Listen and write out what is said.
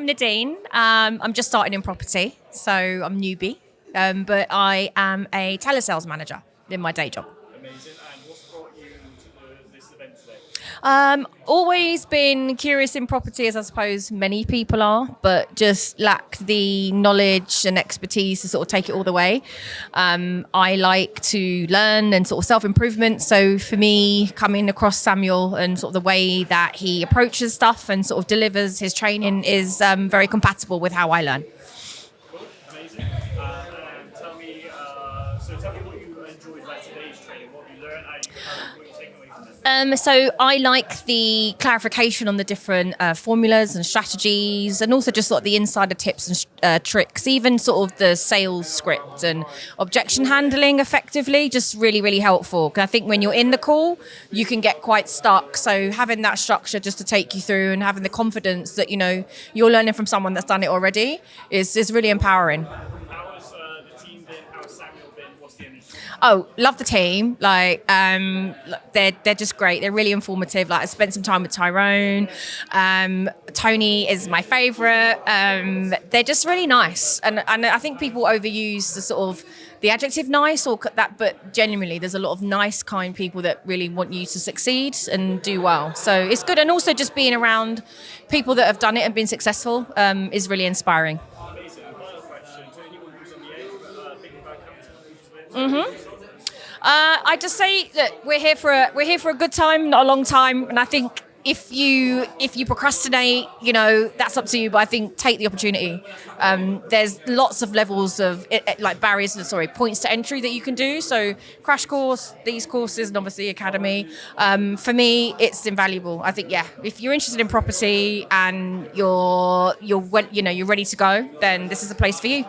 I'm Naden. I'm just starting in property, so I'm newbie. But I am a telesales manager in my day job. Amazing. And what's brought you to this event today? Always been curious in property, as I suppose many people are, but just lack the knowledge and expertise to sort of take it all the way. I like to learn and sort of self-improvement. So for me, coming across Samuel and sort of the way that he approaches stuff and sort of delivers his training is very compatible with how I learn. Cool. Amazing. And tell me what you enjoyed about today's training. What have you learned? What you taking away from this? So I like the clarification on the different formulas and strategies, and also just sort of the insider tips and tricks, even sort of the sales script and objection handling effectively, just really, really helpful. 'Cause I think when you're in the call, you can get quite stuck. So having that structure just to take you through and having the confidence that, you're learning from someone that's done it already is really empowering. How has the team been? How has Samuel been? What's the energy? Oh, love the team. They're just great. They're really informative. I spent some time with Tyrone. Tony is my favourite. They're just really nice, and I think people overuse the sort of the adjective nice or that, but genuinely, there's a lot of nice, kind people that really want you to succeed and do well. So it's good, and also just being around people that have done it and been successful is really inspiring. Amazing. And final question to anyone who's on the edge, thinking about coming to the event. I just say that we're here for a good time, not a long time, and I think if you procrastinate, that's up to you. But I think take the opportunity. There's lots of levels of points to entry that you can do. So crash course, these courses, and obviously academy. For me, it's invaluable. I think if you're interested in property and you're ready to go, then this is a place for you.